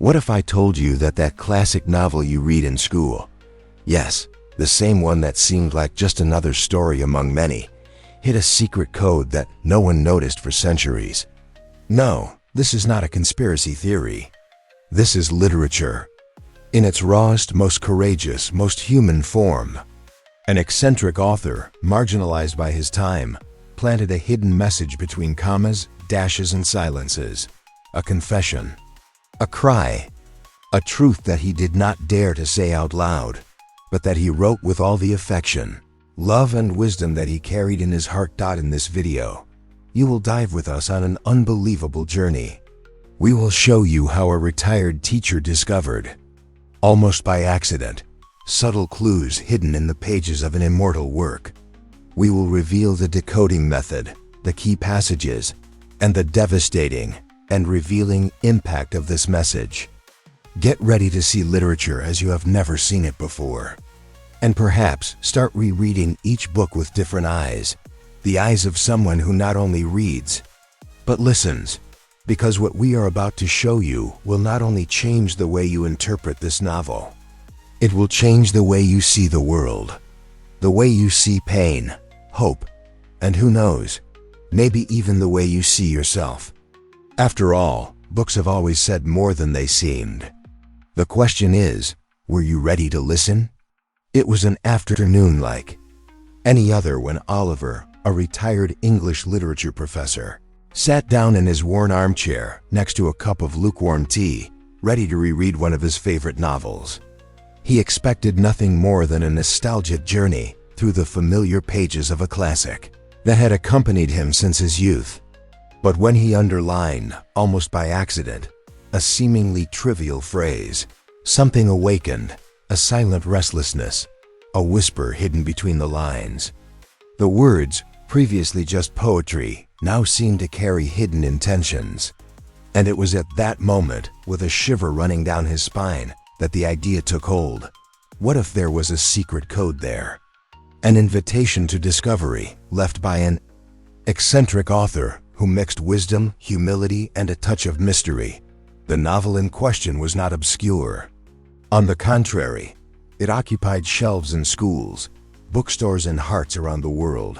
What if I told you that that classic novel you read in school, yes, the same one that seemed like just another story among many, hid a secret code that no one noticed for centuries? No, this is not a conspiracy theory. This is literature. In its rawest, most courageous, most human form. An eccentric author, marginalized by his time, planted a hidden message between commas, dashes, and silences. A confession. A cry. A truth that he did not dare to say out loud, but that he wrote with all the affection, love, and wisdom that he carried in his heart. In this video, you will dive with us on an unbelievable journey. We will show you how a retired teacher discovered, almost by accident, subtle clues hidden in the pages of an immortal work. We will reveal the decoding method, the key passages, and the devastating and revealing impact of this message. Get ready to see literature as you have never seen it before. And perhaps start rereading each book with different eyes, the eyes of someone who not only reads, but listens. Because what we are about to show you will not only change the way you interpret this novel, it will change the way you see the world, the way you see pain, hope, and who knows, maybe even the way you see yourself. After all, books have always said more than they seemed. The question is, were you ready to listen? It was an afternoon like any other when Oliver, a retired English literature professor, sat down in his worn armchair next to a cup of lukewarm tea, ready to reread one of his favorite novels. He expected nothing more than a nostalgic journey through the familiar pages of a classic that had accompanied him since his youth. But when he underlined, almost by accident, a seemingly trivial phrase, something awakened, a silent restlessness, a whisper hidden between the lines. The words, previously just poetry, now seemed to carry hidden intentions. And it was at that moment, with a shiver running down his spine, that the idea took hold. What if there was a secret code there? An invitation to discovery left by an eccentric author who mixed wisdom, humility, and a touch of mystery. The novel in question was not obscure. On the contrary, it occupied shelves in schools, bookstores, and hearts around the world.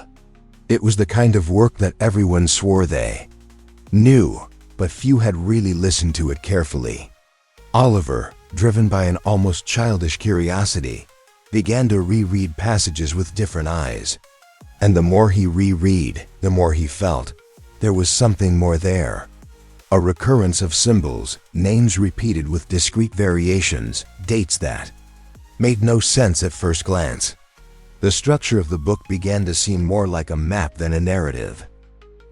It was the kind of work that everyone swore they knew, but few had really listened to it carefully. Oliver, driven by an almost childish curiosity, began to reread passages with different eyes. And the more he reread, the more he felt there was something more there. A recurrence of symbols, names repeated with discrete variations, dates that made no sense at first glance. The structure of the book began to seem more like a map than a narrative.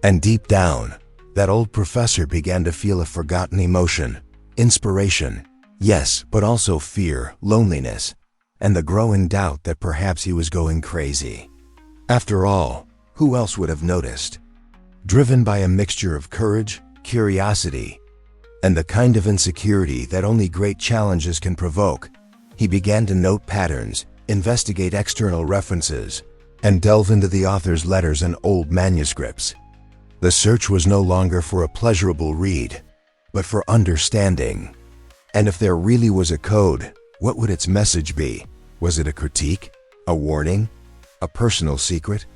And deep down, that old professor began to feel a forgotten emotion, inspiration, yes, but also fear, loneliness, and the growing doubt that perhaps he was going crazy. After all, who else would have noticed? Driven by a mixture of courage, curiosity, and the kind of insecurity that only great challenges can provoke, he began to note patterns, investigate external references, and delve into the author's letters and old manuscripts. The search was no longer for a pleasurable read, but for understanding. And if there really was a code, what would its message be? Was it a critique? A warning? A personal secret?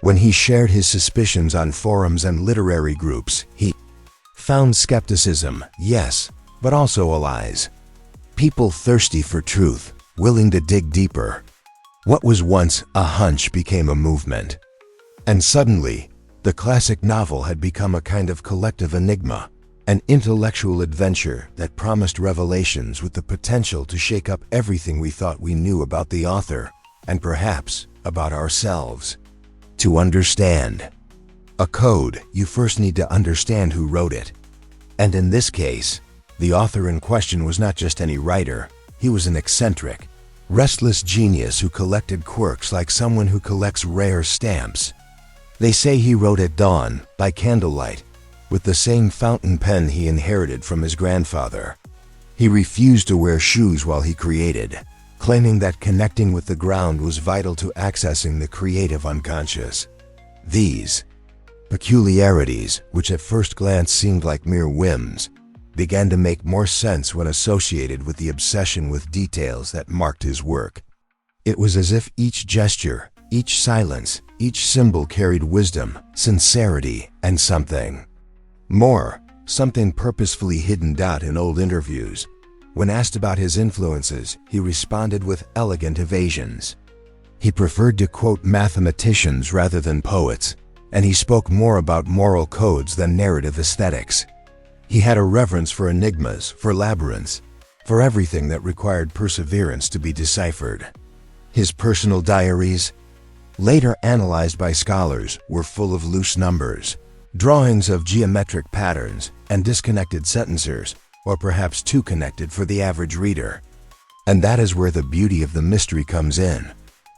When he shared his suspicions on forums and literary groups, he found skepticism, yes, but also allies. People thirsty for truth, willing to dig deeper. What was once a hunch became a movement. And suddenly, the classic novel had become a kind of collective enigma, an intellectual adventure that promised revelations with the potential to shake up everything we thought we knew about the author, and perhaps about ourselves. To understand a code, you first need to understand who wrote it. And in this case, the author in question was not just any writer, he was an eccentric, restless genius who collected quirks like someone who collects rare stamps. They say he wrote at dawn, by candlelight, with the same fountain pen he inherited from his grandfather. He refused to wear shoes while he created, claiming that connecting with the ground was vital to accessing the creative unconscious. These peculiarities, which at first glance seemed like mere whims, began to make more sense when associated with the obsession with details that marked his work. It was as if each gesture, each silence, each symbol carried wisdom, sincerity, and something more, something purposefully hidden. In old interviews, when asked about his influences, he responded with elegant evasions. He preferred to quote mathematicians rather than poets, and he spoke more about moral codes than narrative aesthetics. He had a reverence for enigmas, for labyrinths, for everything that required perseverance to be deciphered. His personal diaries, later analyzed by scholars, were full of loose numbers, drawings of geometric patterns, and disconnected sentences, or perhaps too connected for the average reader. And that is where the beauty of the mystery comes in.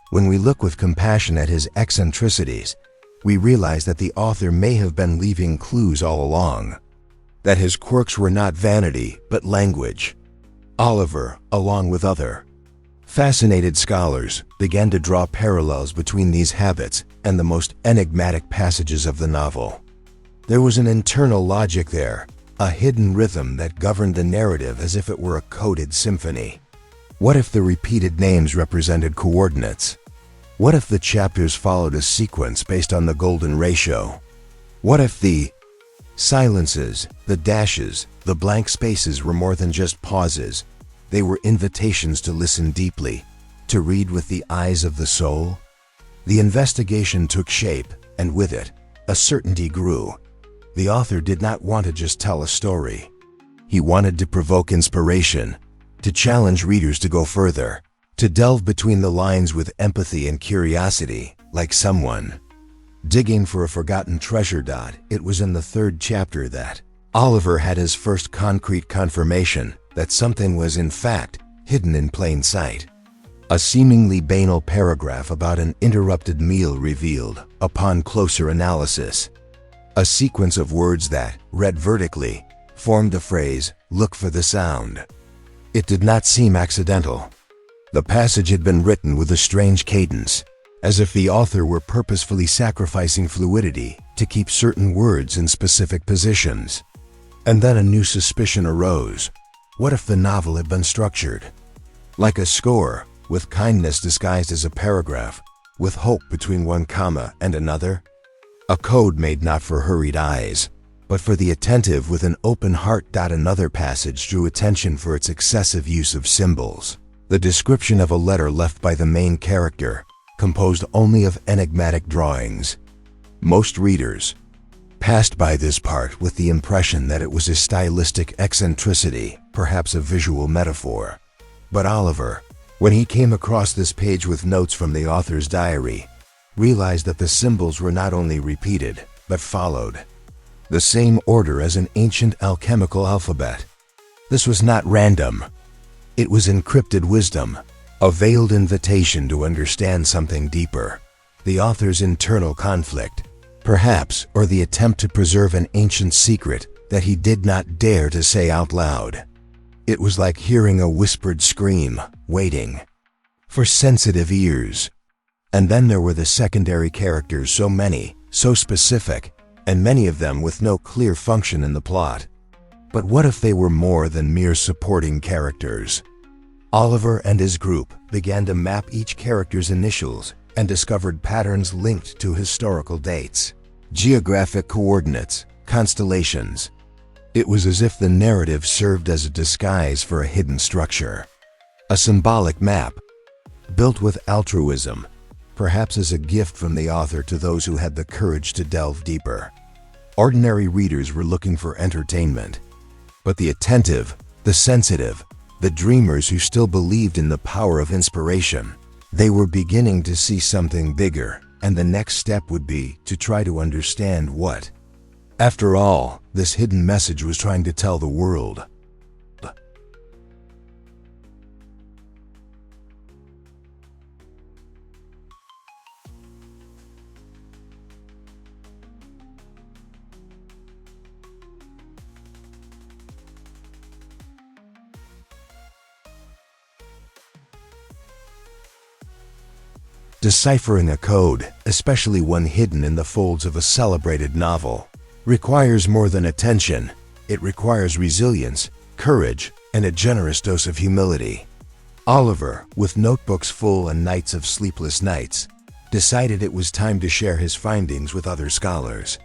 When we look with compassion at his eccentricities, we realize that the author may have been leaving clues all along, that his quirks were not vanity but language. Oliver, along with other fascinated scholars, began to draw parallels between these habits and the most enigmatic passages of the novel. There was an internal logic there, a hidden rhythm that governed the narrative as if it were a coded symphony. What if the repeated names represented coordinates? What if the chapters followed a sequence based on the golden ratio? What if the silences, the dashes, the blank spaces were more than just pauses? They were invitations to listen deeply, to read with the eyes of the soul. The investigation took shape, and with it, a certainty grew. The author did not want to just tell a story. He wanted to provoke inspiration, to challenge readers to go further, to delve between the lines with empathy and curiosity, like someone digging for a forgotten treasure. It was in the third chapter that Oliver had his first concrete confirmation that something was in fact hidden in plain sight. A seemingly banal paragraph about an interrupted meal revealed, upon closer analysis, a sequence of words that, read vertically, formed the phrase, "Look for the sound." It did not seem accidental. The passage had been written with a strange cadence, as if the author were purposefully sacrificing fluidity to keep certain words in specific positions. And then a new suspicion arose. What if the novel had been structured like a score, with kindness disguised as a paragraph, with hope between one comma and another? A code made not for hurried eyes, but for the attentive with an open heart. Another passage drew attention for its excessive use of symbols. The description of a letter left by the main character, composed only of enigmatic drawings. Most readers passed by this part with the impression that it was a stylistic eccentricity, perhaps a visual metaphor. But Oliver, when he came across this page with notes from the author's diary, realized that the symbols were not only repeated, but followed the same order as an ancient alchemical alphabet. This was not random. It was encrypted wisdom, a veiled invitation to understand something deeper. The author's internal conflict, perhaps, or the attempt to preserve an ancient secret that he did not dare to say out loud. It was like hearing a whispered scream, waiting for sensitive ears. And then there were the secondary characters, so many, so specific, and many of them with no clear function in the plot. But what if they were more than mere supporting characters? Oliver and his group began to map each character's initials and discovered patterns linked to historical dates, geographic coordinates, constellations. It was as if the narrative served as a disguise for a hidden structure, a symbolic map, built with altruism, perhaps as a gift from the author to those who had the courage to delve deeper. Ordinary readers were looking for entertainment, but the attentive, the sensitive, the dreamers who still believed in the power of inspiration, they were beginning to see something bigger, and the next step would be to try to understand what, after all, this hidden message was trying to tell the world. Deciphering a code, especially one hidden in the folds of a celebrated novel, requires more than attention. It requires resilience, courage, and a generous dose of humility. Oliver, with notebooks full and nights of sleepless nights, decided it was time to share his findings with other scholars.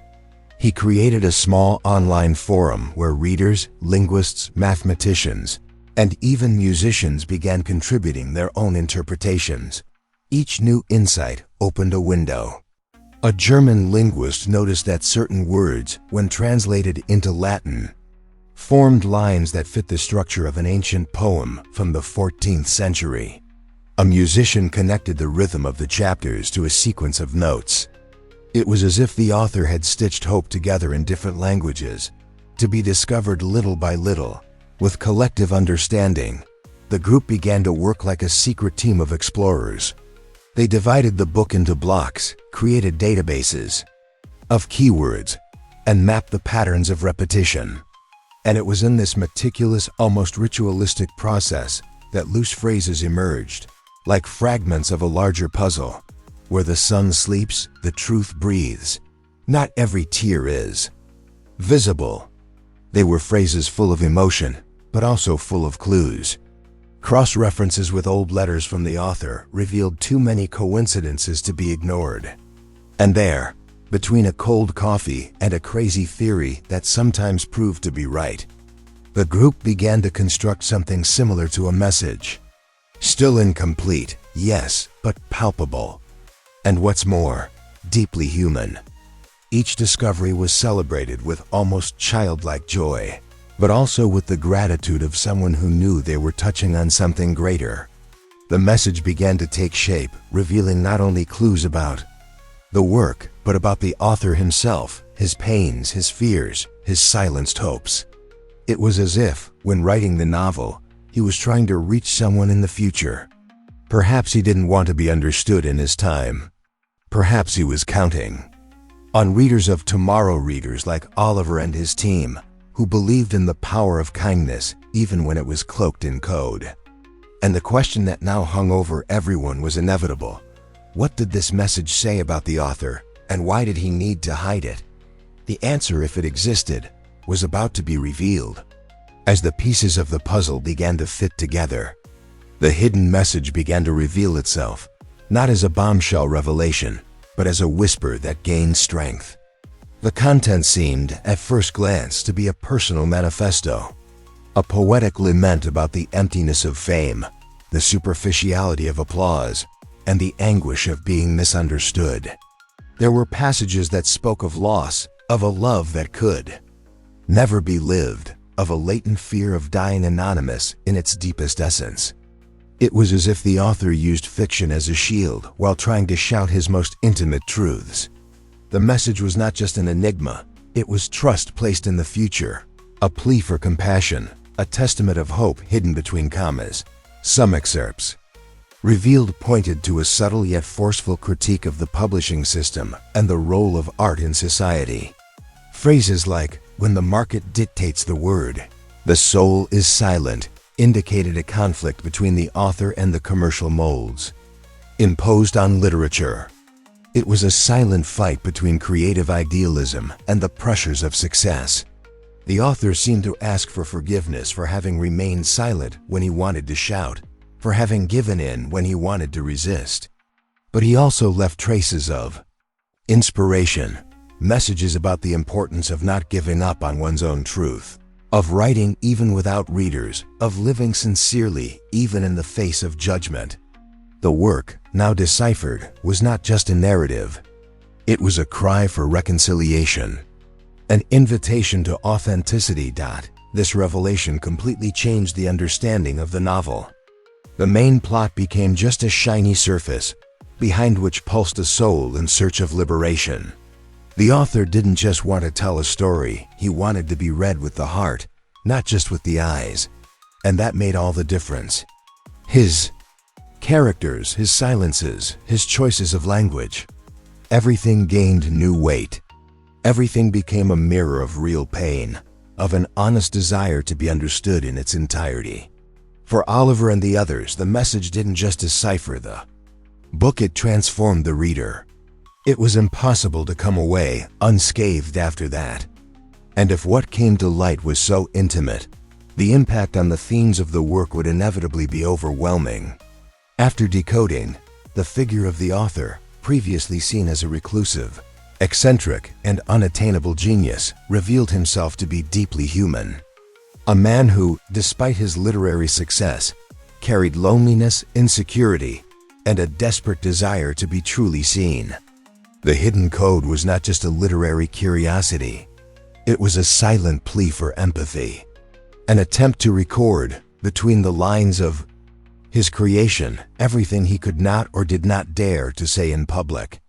He created a small online forum where readers, linguists, mathematicians, and even musicians began contributing their own interpretations. Each new insight opened a window. A German linguist noticed that certain words, when translated into Latin, formed lines that fit the structure of an ancient poem from the 14th century. A musician connected the rhythm of the chapters to a sequence of notes. It was as if the author had stitched hope together in different languages, to be discovered little by little. With collective understanding, the group began to work like a secret team of explorers. They divided the book into blocks, created databases of keywords, and mapped the patterns of repetition. And it was in this meticulous, almost ritualistic process that loose phrases emerged, like fragments of a larger puzzle. Where the sun sleeps, the truth breathes. Not every tear is visible. They were phrases full of emotion, but also full of clues. Cross-references with old letters from the author revealed too many coincidences to be ignored. And there, between a cold coffee and a crazy theory that sometimes proved to be right, the group began to construct something similar to a message. Still incomplete, yes, but palpable. And what's more, deeply human. Each discovery was celebrated with almost childlike joy, but also with the gratitude of someone who knew they were touching on something greater. The message began to take shape, revealing not only clues about the work, but about the author himself, his pains, his fears, his silenced hopes. It was as if, when writing the novel, he was trying to reach someone in the future. Perhaps he didn't want to be understood in his time. Perhaps he was counting on readers of tomorrow, readers like Oliver and his team, who believed in the power of kindness even when it was cloaked in code. And the question that now hung over everyone was inevitable. What did this message say about the author, and why did he need to hide it? The answer, if it existed, was about to be revealed. As the pieces of the puzzle began to fit together, the hidden message began to reveal itself, not as a bombshell revelation, but as a whisper that gained strength. The content seemed, at first glance, to be a personal manifesto, a poetic lament about the emptiness of fame, the superficiality of applause, and the anguish of being misunderstood. There were passages that spoke of loss, of a love that could never be lived, of a latent fear of dying anonymous in its deepest essence. It was as if the author used fiction as a shield while trying to shout his most intimate truths. The message was not just an enigma, it was trust placed in the future, a plea for compassion, a testament of hope hidden between commas. Some excerpts revealed pointed to a subtle yet forceful critique of the publishing system and the role of art in society. Phrases like, "When the market dictates the word, the soul is silent," indicated a conflict between the author and the commercial molds imposed on literature. It was a silent fight between creative idealism and the pressures of success. The author seemed to ask for forgiveness for having remained silent when he wanted to shout, for having given in when he wanted to resist. But he also left traces of inspiration, messages about the importance of not giving up on one's own truth, of writing even without readers, of living sincerely even in the face of judgment. The work, now deciphered, was not just a narrative. It was a cry for reconciliation, an invitation to authenticity. This revelation completely changed the understanding of the novel. The main plot became just a shiny surface, behind which pulsed a soul in search of liberation. The author didn't just want to tell a story, he wanted to be read with the heart, not just with the eyes. And that made all the difference. His characters, his silences, his choices of language. Everything gained new weight. Everything became a mirror of real pain, of an honest desire to be understood in its entirety. For Oliver and the others, the message didn't just decipher the book, it transformed the reader. It was impossible to come away unscathed after that. And if what came to light was so intimate, the impact on the themes of the work would inevitably be overwhelming. After decoding, the figure of the author, previously seen as a reclusive, eccentric, and unattainable genius, revealed himself to be deeply human. A man who, despite his literary success, carried loneliness, insecurity, and a desperate desire to be truly seen. The hidden code was not just a literary curiosity. It was a silent plea for empathy, an attempt to record, between the lines of his creation, everything he could not or did not dare to say in public.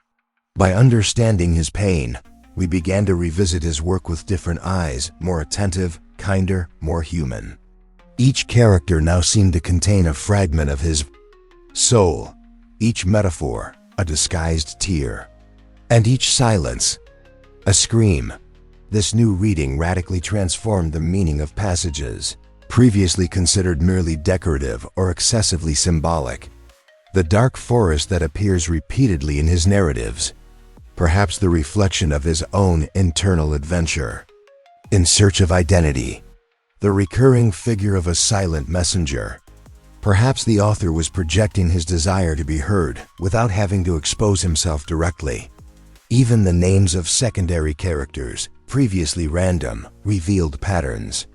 By understanding his pain, we began to revisit his work with different eyes, more attentive, kinder, more human. Each character now seemed to contain a fragment of his soul, each metaphor a disguised tear, and each silence a scream. This new reading radically transformed the meaning of passages previously considered merely decorative or excessively symbolic. The dark forest that appears repeatedly in his narratives, perhaps the reflection of his own internal adventure. In search of identity, the recurring figure of a silent messenger. Perhaps the author was projecting his desire to be heard without having to expose himself directly. Even the names of secondary characters, previously random, revealed patterns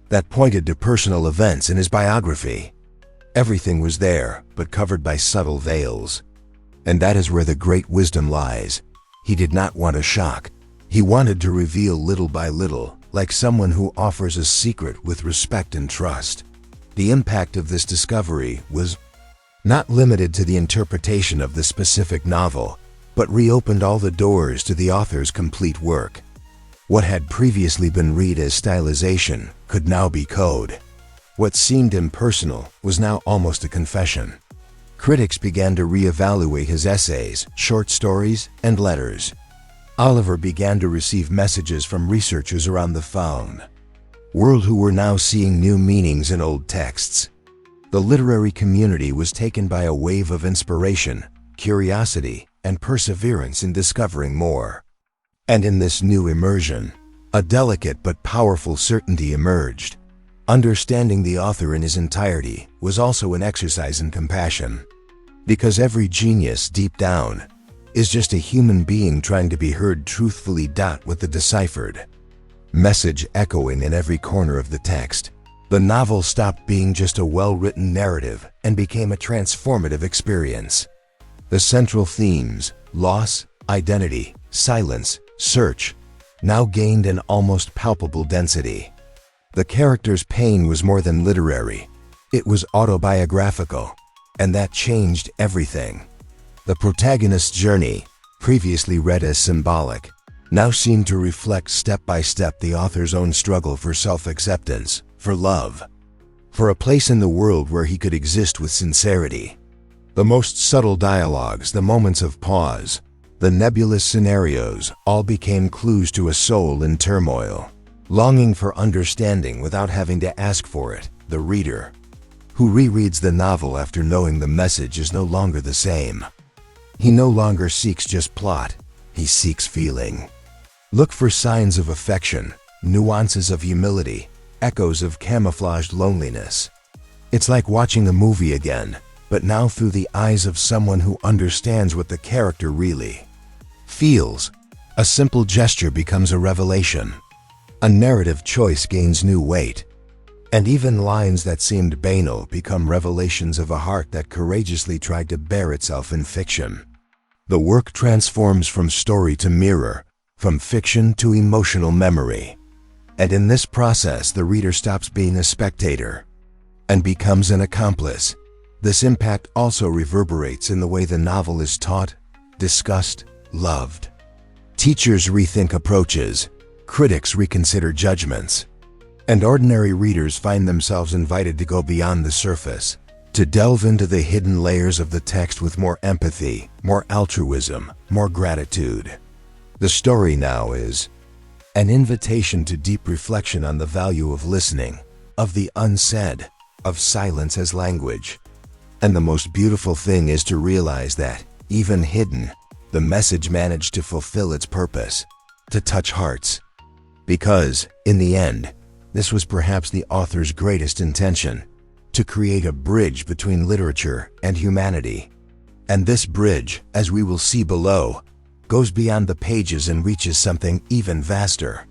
that pointed to personal events in his biography. Everything was there, but covered by subtle veils. And that is where the great wisdom lies. He did not want to shock. He wanted to reveal little by little, like someone who offers a secret with respect and trust. The impact of this discovery was not limited to the interpretation of the specific novel, but reopened all the doors to the author's complete work. What had previously been read as stylization could now be code. What seemed impersonal was now almost a confession. Critics began to reevaluate his essays, short stories, and letters. Oliver began to receive messages from researchers around the found world who were now seeing new meanings in old texts. The literary community was taken by a wave of inspiration, curiosity, and perseverance in discovering more. And in this new immersion, a delicate but powerful certainty emerged. Understanding the author in his entirety was also an exercise in compassion. Because every genius, deep down, is just a human being trying to be heard truthfully. With the deciphered message echoing in every corner of the text, the novel stopped being just a well-written narrative and became a transformative experience. The central themes, loss, identity, silence, search, now gained an almost palpable density. The character's pain was more than literary. It was autobiographical, and that changed everything. The protagonist's journey, previously read as symbolic, now seemed to reflect step by step the author's own struggle for self-acceptance, for love, for a place in the world where he could exist with sincerity. The most subtle dialogues, the moments of pause, the nebulous scenarios, all became clues to a soul in turmoil, longing for understanding without having to ask for it. The reader, who rereads the novel after knowing the message, is no longer the same. He no longer seeks just plot, he seeks feeling. Look for signs of affection, nuances of humility, echoes of camouflaged loneliness. It's like watching a movie again, but now through the eyes of someone who understands what the character really feels. A simple gesture becomes a revelation. A narrative choice gains new weight. And even lines that seemed banal become revelations of a heart that courageously tried to bear itself in fiction. The work transforms from story to mirror, from fiction to emotional memory. And in this process, the reader stops being a spectator and becomes an accomplice. This impact also reverberates in the way the novel is taught, discussed, loved. Teachers rethink approaches, critics reconsider judgments, and ordinary readers find themselves invited to go beyond the surface, to delve into the hidden layers of the text with more empathy, more altruism, more gratitude. The story now is an invitation to deep reflection on the value of listening, of the unsaid, of silence as language. And the most beautiful thing is to realize that, even hidden, the message managed to fulfill its purpose, to touch hearts, Because, in the end, this was perhaps the author's greatest intention, to create a bridge between literature and humanity. And this bridge, as we will see below, goes beyond the pages and reaches something even vaster.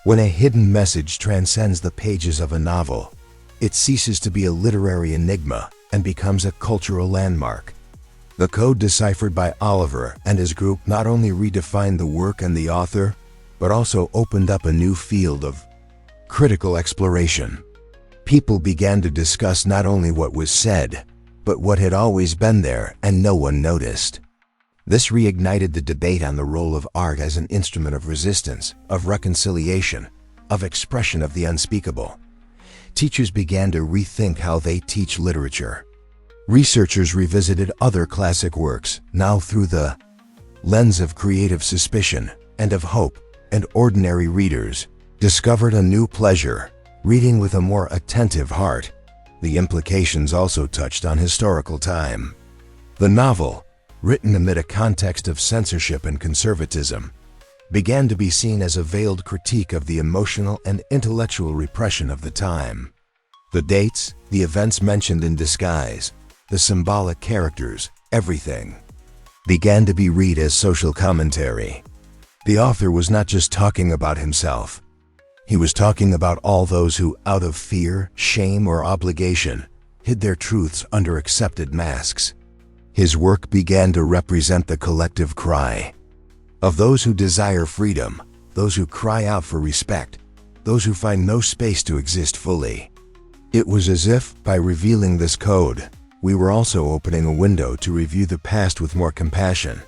When a hidden message transcends the pages of a novel, it ceases to be a literary enigma and becomes a cultural landmark. The code deciphered by Oliver and his group not only redefined the work and the author, but also opened up a new field of critical exploration. People began to discuss not only what was said, but what had always been there and no one noticed. This reignited the debate on the role of art as an instrument of resistance, of reconciliation, of expression of the unspeakable. Teachers began to rethink how they teach literature. Researchers revisited other classic works, now through the lens of creative suspicion and of hope, and ordinary readers discovered a new pleasure, reading with a more attentive heart. The implications also touched on historical time. The novel, written amid a context of censorship and conservatism, began to be seen as a veiled critique of the emotional and intellectual repression of the time. The dates, the events mentioned in disguise, the symbolic characters, everything began to be read as social commentary. The author was not just talking about himself. He was talking about all those who, out of fear, shame, or obligation, hid their truths under accepted masks. His work began to represent the collective cry of those who desire freedom, those who cry out for respect, those who find no space to exist fully. It was as if, by revealing this code, we were also opening a window to review the past with more compassion.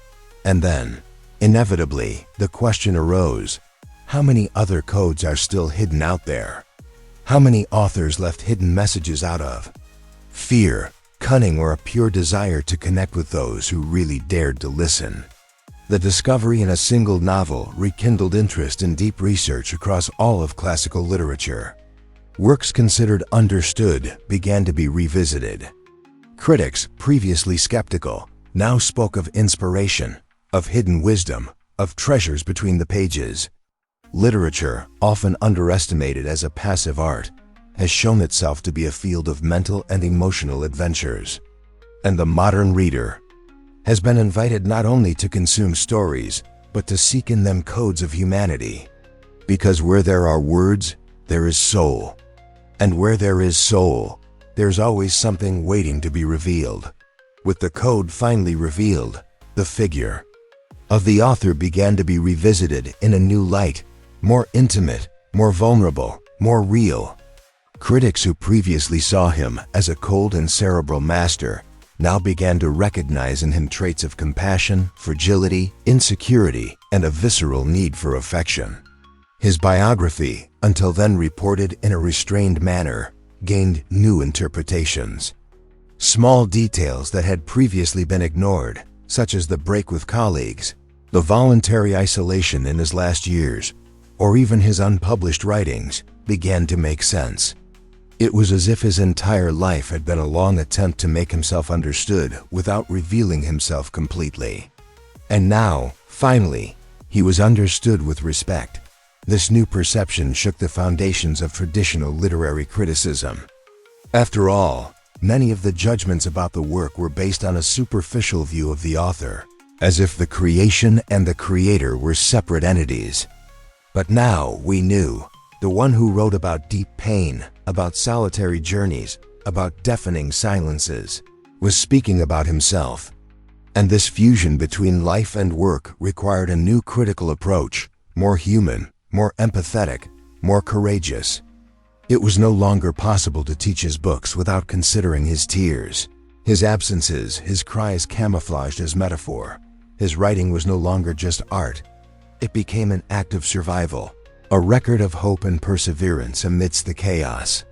And then, inevitably, the question arose, how many other codes are still hidden out there? How many authors left hidden messages out of fear, cunning, or a pure desire to connect with those who really dared to listen? The discovery in a single novel rekindled interest in deep research across all of classical literature. Works considered understood began to be revisited. Critics, previously skeptical, now spoke of inspiration, of hidden wisdom, of treasures between the pages. Literature, often underestimated as a passive art, has shown itself to be a field of mental and emotional adventures. And the modern reader has been invited not only to consume stories, but to seek in them codes of humanity. Because where there are words, there is soul. And where there is soul, there's always something waiting to be revealed. With the code finally revealed, the figure of the author began to be revisited in a new light, more intimate, more vulnerable, more real. Critics who previously saw him as a cold and cerebral master now began to recognize in him traits of compassion, fragility, insecurity, and a visceral need for affection. His biography, until then reported in a restrained manner, gained new interpretations. Small details that had previously been ignored, such as the break with colleagues, the voluntary isolation in his last years, or even his unpublished writings, began to make sense. It was as if his entire life had been a long attempt to make himself understood without revealing himself completely. And now, finally, he was understood with respect. This new perception shook the foundations of traditional literary criticism. After all, many of the judgments about the work were based on a superficial view of the author, as if the creation and the creator were separate entities. But now we knew, the one who wrote about deep pain, about solitary journeys, about deafening silences, was speaking about himself. And this fusion between life and work required a new critical approach, more human, more empathetic, more courageous. It was no longer possible to teach his books without considering his tears, his absences, his cries camouflaged as metaphor. His writing was no longer just art. It became an act of survival, a record of hope and perseverance amidst the chaos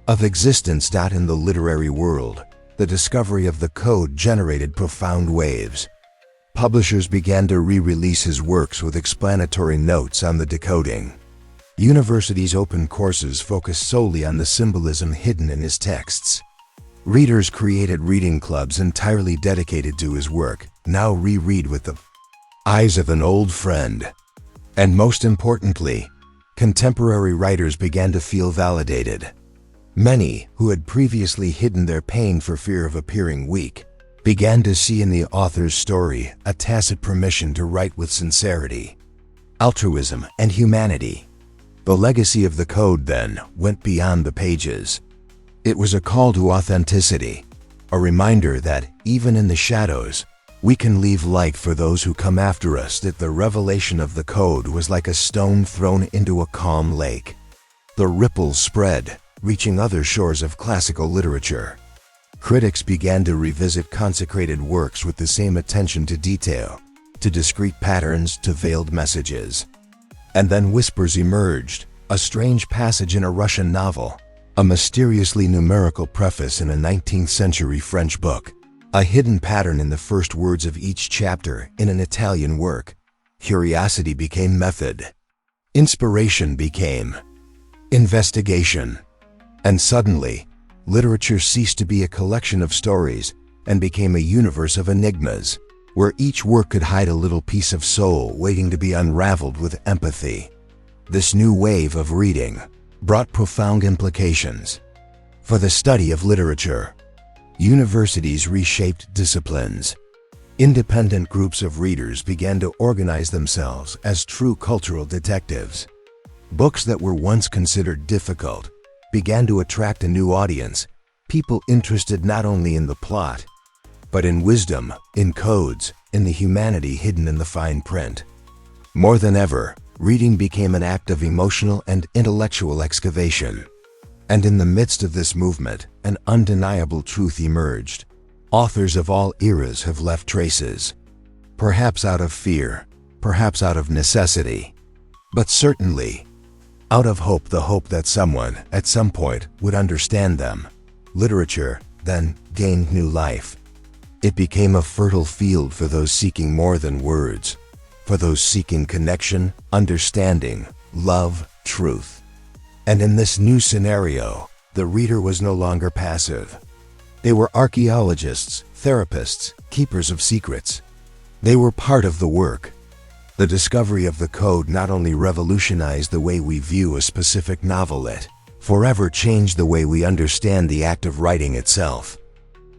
of existence. In the literary world, the discovery of the code generated profound waves. Publishers began to re-release his works with explanatory notes on the decoding. Universities opened courses focused solely on the symbolism hidden in his texts. Readers created reading clubs entirely dedicated to his work, now reread with the eyes of an old friend. And most importantly, contemporary writers began to feel validated. Many, who had previously hidden their pain for fear of appearing weak, began to see in the author's story a tacit permission to write with sincerity, altruism, and humanity. The legacy of the code, then, went beyond the pages. It was a call to authenticity, a reminder that, even in the shadows, we can leave light for those who come after us. That the revelation of the code was like a stone thrown into a calm lake. The ripples spread, reaching other shores of classical literature. Critics began to revisit consecrated works with the same attention to detail, to discrete patterns, to veiled messages. And then whispers emerged, a strange passage in a Russian novel, a mysteriously numerical preface in a 19th century French book, a hidden pattern in the first words of each chapter in an Italian work. Curiosity became method. Inspiration became investigation. And suddenly, literature ceased to be a collection of stories and became a universe of enigmas, where each work could hide a little piece of soul waiting to be unraveled with empathy. This new wave of reading brought profound implications for the study of literature. Universities reshaped disciplines. Independent groups of readers began to organize themselves as true cultural detectives. Books that were once considered difficult began to attract a new audience, people interested not only in the plot, but in wisdom, in codes, in the humanity hidden in the fine print. More than ever, reading became an act of emotional and intellectual excavation. And in the midst of this movement, an undeniable truth emerged. Authors of all eras have left traces. Perhaps out of fear, perhaps out of necessity, but certainly out of hope, the hope that someone, at some point, would understand them. Literature, then, gained new life. It became a fertile field for those seeking more than words, for those seeking connection, understanding, love, truth. And in this new scenario, the reader was no longer passive. They were archaeologists, therapists, keepers of secrets. They were part of the work. The discovery of the code not only revolutionized the way we view a specific novel, it forever changed the way we understand the act of writing itself.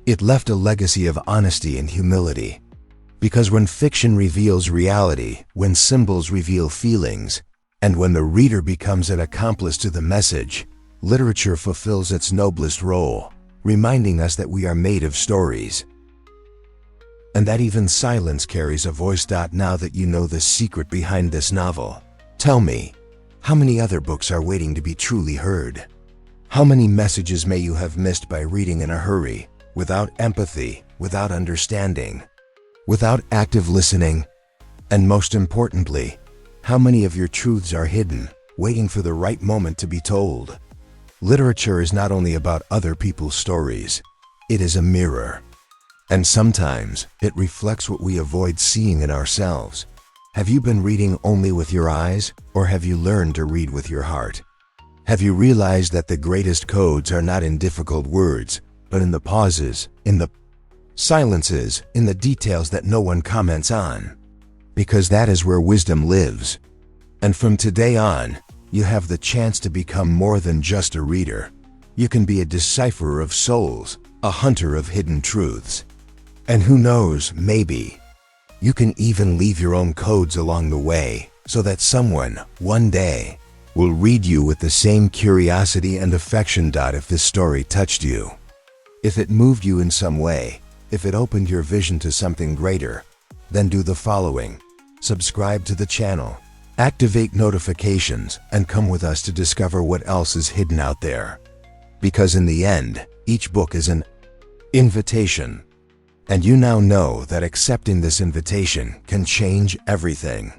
It left a legacy of honesty and humility. Because when fiction reveals reality, when symbols reveal feelings, and when the reader becomes an accomplice to the message, literature fulfills its noblest role, reminding us that we are made of stories. And that even silence carries a voice. Now that you know the secret behind this novel, tell me, how many other books are waiting to be truly heard? How many messages may you have missed by reading in a hurry, without empathy, without understanding, without active listening? And most importantly, how many of your truths are hidden, waiting for the right moment to be told? Literature is not only about other people's stories, it is a mirror. And sometimes, it reflects what we avoid seeing in ourselves. Have you been reading only with your eyes, or have you learned to read with your heart? Have you realized that the greatest codes are not in difficult words, but in the pauses, in the silences, in the details that no one comments on? Because that is where wisdom lives. And from today on, you have the chance to become more than just a reader. You can be a decipherer of souls, a hunter of hidden truths. And who knows, maybe, you can even leave your own codes along the way, so that someone, one day, will read you with the same curiosity and affection. If this story touched you, if it moved you in some way, if it opened your vision to something greater, then do the following. Subscribe to the channel, activate notifications, and come with us to discover what else is hidden out there. Because in the end, each book is an invitation. And you now know that accepting this invitation can change everything.